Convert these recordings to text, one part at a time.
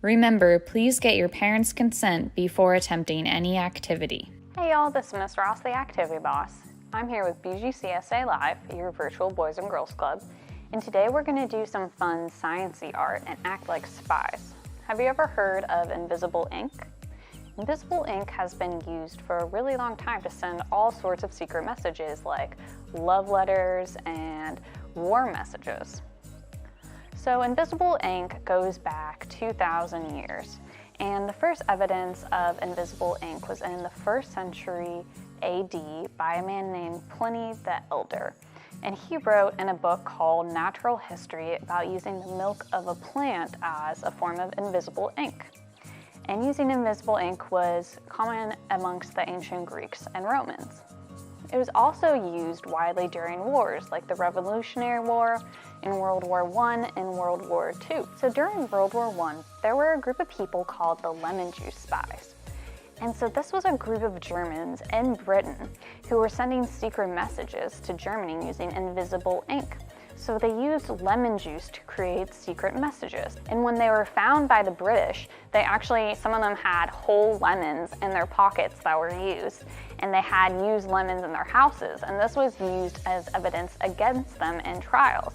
Remember, please get your parents' consent before attempting any activity. Hey y'all, this is Miss Ross, the Activity Boss. I'm here with BGCSA Live, your virtual Boys and Girls Club, and today we're going to do some fun sciencey art and act like spies. Have you ever heard of invisible ink? Invisible ink has been used for a really long time to send all sorts of secret messages like love letters and war messages. So invisible ink goes back 2,000 years, and the first evidence of invisible ink was in the 1st century AD by a man named Pliny the Elder. And he wrote in a book called Natural History about using the milk of a plant as a form of invisible ink. And using invisible ink was common amongst the ancient Greeks and Romans. It was also used widely during wars, like the Revolutionary War, in World War I, and World War II. So during World War I, there were a group of people called the lemon juice spies. And so this was a group of Germans in Britain who were sending secret messages to Germany using invisible ink. So they used lemon juice to create secret messages. And when they were found by the British, some of them had whole lemons in their pockets that were used. And they had used lemons in their houses. And this was used as evidence against them in trials.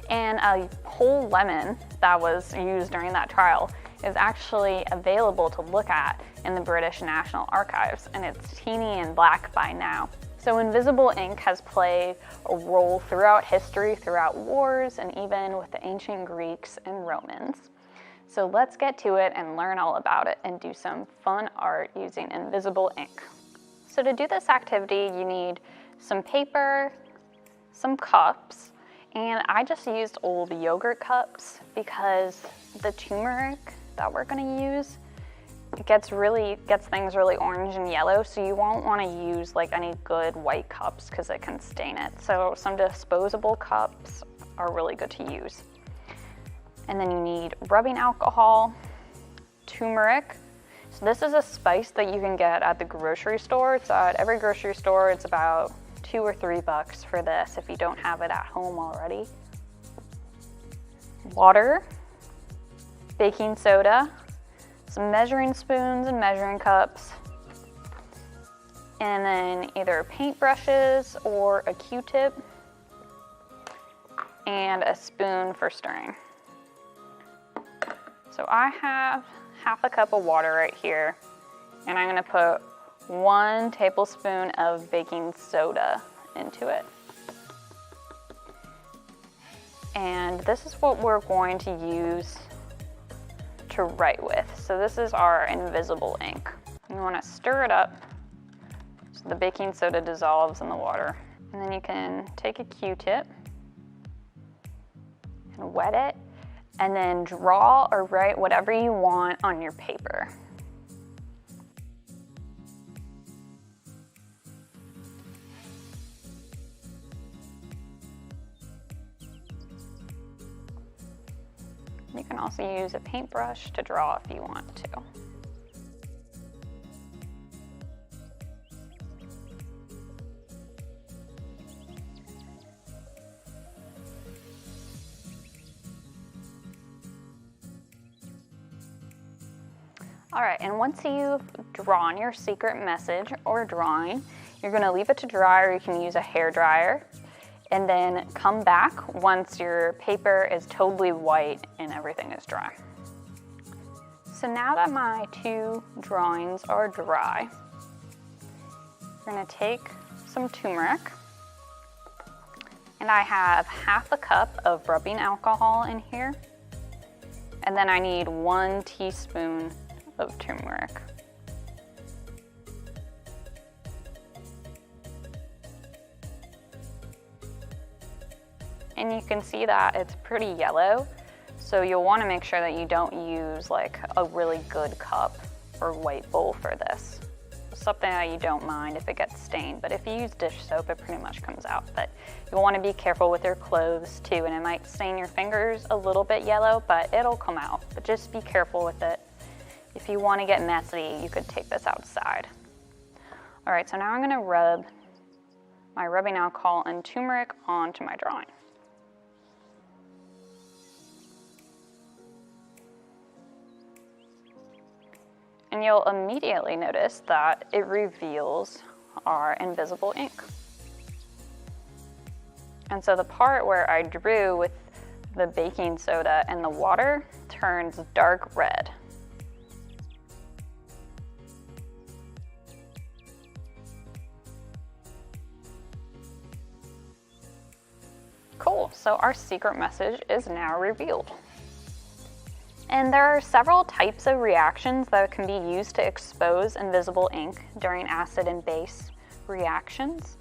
And a whole lemon that was used during that trial is actually available to look at in the British National Archives. And it's teeny and black by now. So invisible ink has played a role throughout history, throughout wars, and even with the ancient Greeks and Romans. So let's get to it and learn all about it and do some fun art using invisible ink. So to do this activity, you need some paper, some cups, and I just used old yogurt cups because the turmeric that we're gonna use gets things really orange and yellow, so you won't want to use like any good white cups because it can stain it. So some disposable cups are really good to use. And then you need rubbing alcohol, turmeric. So this is a spice that you can get at the grocery store. It's at every grocery store. It's about $2 or $3 for this if you don't have it at home already. Water, baking soda, some measuring spoons and measuring cups, and then either paintbrushes or a Q-tip, and a spoon for stirring. So I have half a cup of water right here, and I'm gonna put 1 tablespoon of baking soda into it. And this is what we're going to use to write with. So this is our invisible ink. You want to stir it up so the baking soda dissolves in the water. And then you can take a Q-tip and wet it, and then draw or write whatever you want on your paper. You can also use a paintbrush to draw if you want to. All right, and once you've drawn your secret message or drawing, you're gonna leave it to dry, or you can use a hair dryer. And then come back once your paper is totally white and everything is dry. So now that my 2 drawings are dry, we're gonna take some turmeric, and I have half a cup of rubbing alcohol in here, and then I need 1 teaspoon of turmeric. And you can see that it's pretty yellow, so you'll want to make sure that you don't use like a really good cup or white bowl for this. Something that you don't mind if it gets stained, but if you use dish soap, it pretty much comes out. But you'll want to be careful with your clothes too, and it might stain your fingers a little bit yellow, but it'll come out. But just be careful with it. If you want to get messy, you could take this outside. All right, so now I'm going to rub my rubbing alcohol and turmeric onto my drawing. And you'll immediately notice that it reveals our invisible ink. And so the part where I drew with the baking soda and the water turns dark red. Cool, so our secret message is now revealed. And there are several types of reactions that can be used to expose invisible ink during acid and base reactions.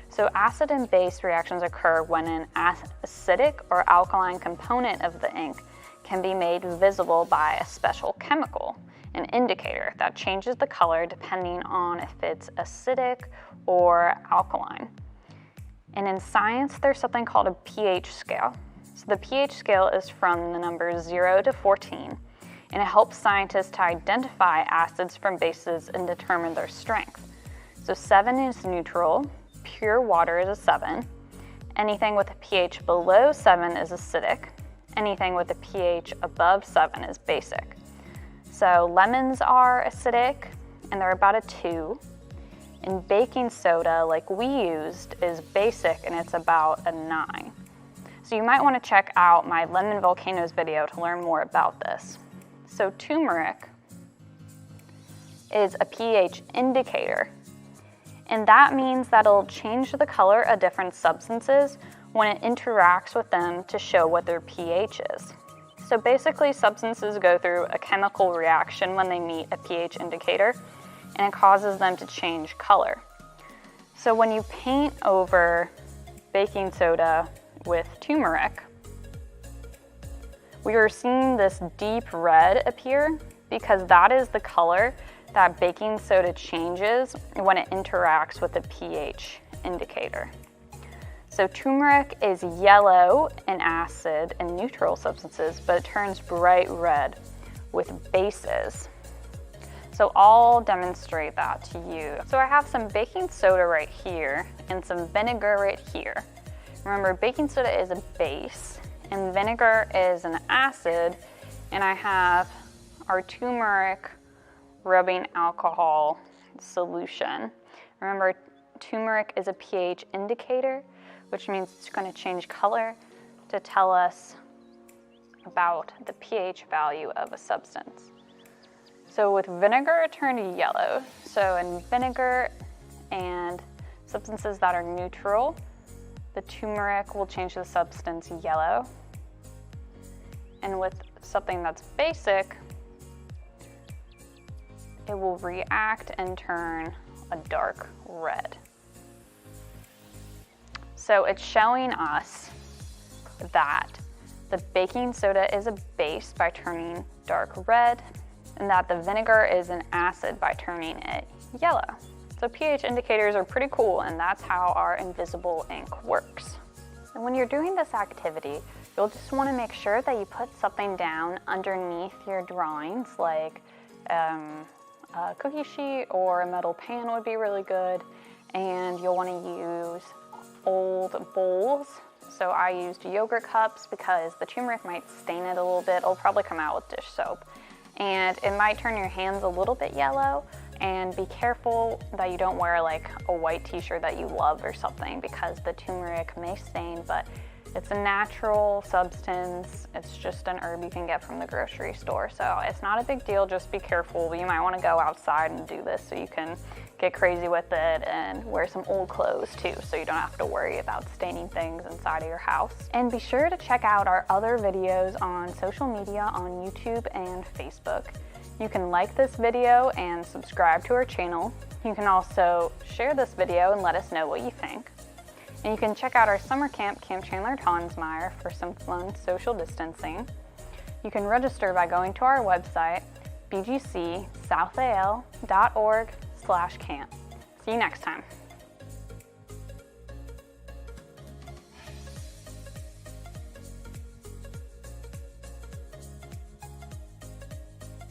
So acid and base reactions occur when an acidic or alkaline component of the ink can be made visible by a special chemical, an indicator that changes the color depending on if it's acidic or alkaline. And in science, there's something called a pH scale. So the pH scale is from the numbers 0 to 14, and it helps scientists to identify acids from bases and determine their strength. So 7 is neutral, pure water is a 7, anything with a pH below 7 is acidic, anything with a pH above 7 is basic. So lemons are acidic, and they're about a 2. And baking soda, like we used, is basic, and it's about a 9. So you might want to check out my Lemon Volcanoes video to learn more about this. So turmeric is a pH indicator, and that means that it'll change the color of different substances when it interacts with them to show what their pH is. So basically, substances go through a chemical reaction when they meet a pH indicator, and it causes them to change color. So when you paint over baking soda with turmeric, we are seeing this deep red appear because that is the color that baking soda changes when it interacts with the pH indicator. So turmeric is yellow in acid and neutral substances, but it turns bright red with bases. So I'll demonstrate that to you. So I have some baking soda right here and some vinegar right here. Remember, baking soda is a base and vinegar is an acid, and I have our turmeric rubbing alcohol solution. Remember, turmeric is a pH indicator, which means it's going to change color to tell us about the pH value of a substance. So with vinegar, it turned yellow. So in vinegar and substances that are neutral, the turmeric will change the substance yellow. And with something that's basic, it will react and turn a dark red. So it's showing us that the baking soda is a base by turning dark red, and that the vinegar is an acid by turning it yellow. So pH indicators are pretty cool, and that's how our invisible ink works. And when you're doing this activity, you'll just want to make sure that you put something down underneath your drawings, like a cookie sheet or a metal pan would be really good. And you'll want to use old bowls. So I used yogurt cups because the turmeric might stain it a little bit. It'll probably come out with dish soap. And it might turn your hands a little bit yellow, and be careful that you don't wear like a white t-shirt that you love or something, because the turmeric may stain, but it's a natural substance. It's just an herb you can get from the grocery store. So it's not a big deal, just be careful. You might want to go outside and do this so you can get crazy with it, and wear some old clothes too, so you don't have to worry about staining things inside of your house. And be sure to check out our other videos on social media on YouTube and Facebook. You can like this video and subscribe to our channel. You can also share this video and let us know what you think. And you can check out our summer camp, Camp Chandler Tonsmeyer, for some fun social distancing. You can register by going to our website, bgcsouthaL.org/camp. See you next time.